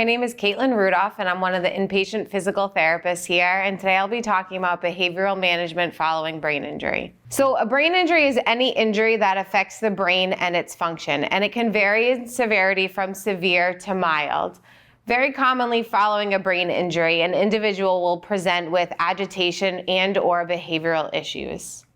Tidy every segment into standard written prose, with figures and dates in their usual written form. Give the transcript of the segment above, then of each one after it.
My name is Caitlin Rudolph, and I'm one of the inpatient physical therapists here, and today I'll be talking about behavioral management following brain injury. So a brain injury is any injury that affects the brain and its function, and it can vary in severity from severe to mild. Very commonly following a brain injury, an individual will present with agitation and/or behavioral issues.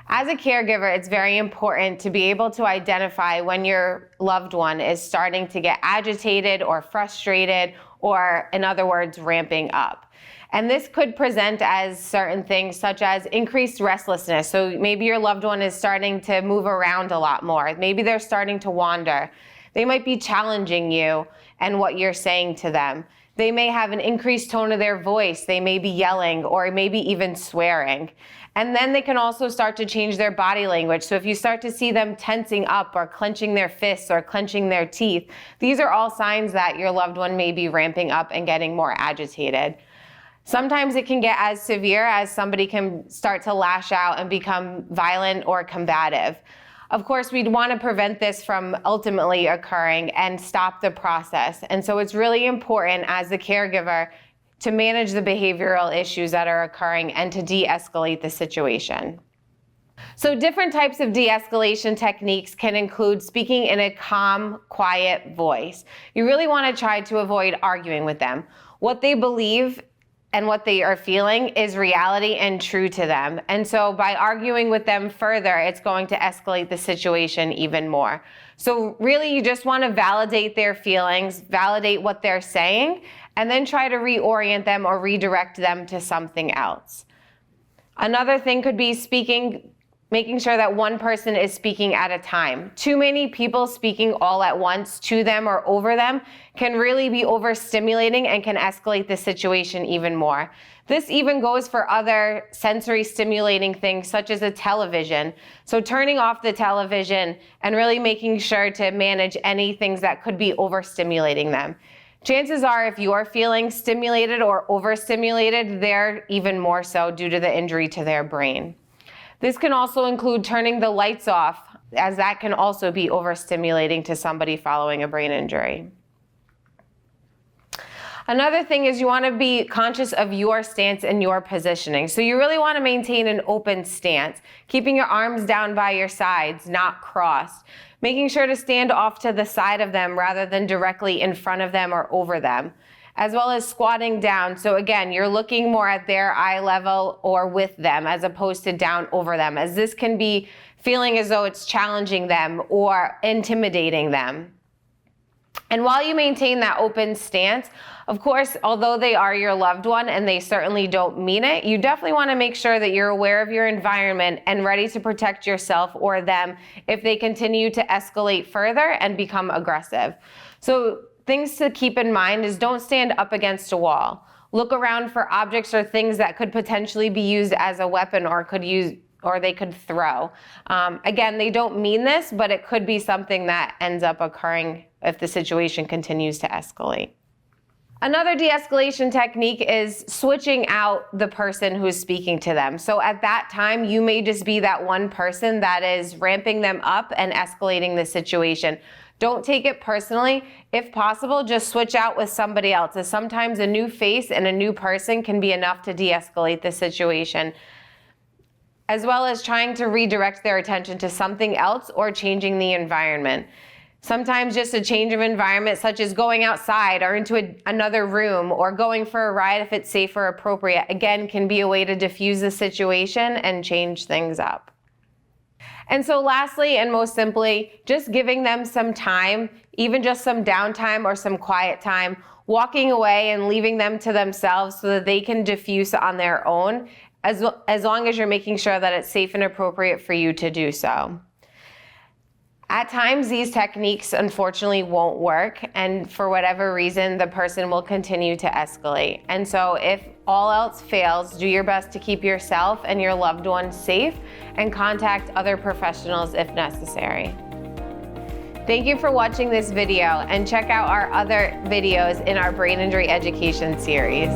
As a caregiver, it's very important to be able to identify when your loved one is starting to get agitated or frustrated, or in other words, ramping up. And this could present as certain things such as increased restlessness. So maybe your loved one is starting to move around a lot more. Maybe they're starting to wander. They might be challenging you and what you're saying to them. They may have an increased tone of their voice. They may be yelling or maybe even swearing. And then they can also start to change their body language. So if you start to see them tensing up or clenching their fists or clenching their teeth, these are all signs that your loved one may be ramping up and getting more agitated. Sometimes it can get as severe as somebody can start to lash out and become violent or combative. Of course, we'd want to prevent this from ultimately occurring and stop the process. And so it's really important as the caregiver to manage the behavioral issues that are occurring and to de-escalate the situation. So different types of de-escalation techniques can include speaking in a calm, quiet voice. You really want to try to avoid arguing with them. What they believe and what they are feeling is reality and true to them. And so by arguing with them further, it's going to escalate the situation even more. So really, you just want to validate their feelings, validate what they're saying, and then try to reorient them or redirect them to something else. Another thing could be making sure that one person is speaking at a time. Too many people speaking all at once to them or over them can really be overstimulating and can escalate the situation even more. This even goes for other sensory stimulating things such as a television. So turning off the television and really making sure to manage any things that could be overstimulating them. Chances are if you're feeling stimulated or overstimulated, they're even more so due to the injury to their brain. This can also include turning the lights off, as that can also be overstimulating to somebody following a brain injury. Another thing is you want to be conscious of your stance and your positioning. So you really want to maintain an open stance, keeping your arms down by your sides, not crossed. Making sure to stand off to the side of them rather than directly in front of them or over them, as well as squatting down. So again, you're looking more at their eye level or with them as opposed to down over them, as this can be feeling as though it's challenging them or intimidating them. And while you maintain that open stance, of course, although they are your loved one and they certainly don't mean it, you definitely want to make sure that you're aware of your environment and ready to protect yourself or them if they continue to escalate further and become aggressive. So things to keep in mind is don't stand up against a wall. Look around for objects or things that could potentially be used as a weapon or they could throw. Again, they don't mean this, but it could be something that ends up occurring if the situation continues to escalate. Another de-escalation technique is switching out the person who's speaking to them. So at that time, you may just be that one person that is ramping them up and escalating the situation. Don't take it personally. If possible, just switch out with somebody else, as sometimes a new face and a new person can be enough to de-escalate the situation, as well as trying to redirect their attention to something else or changing the environment. Sometimes just a change of environment, such as going outside or into another room or going for a ride if it's safe or appropriate, again, can be a way to diffuse the situation and change things up. And so lastly, and most simply, just giving them some time, even just some downtime or some quiet time, walking away and leaving them to themselves so that they can diffuse on their own, as long as you're making sure that it's safe and appropriate for you to do so. At times, these techniques unfortunately won't work, and for whatever reason, the person will continue to escalate. And so if all else fails, do your best to keep yourself and your loved ones safe and contact other professionals if necessary. Thank you for watching this video, and check out our other videos in our brain injury education series.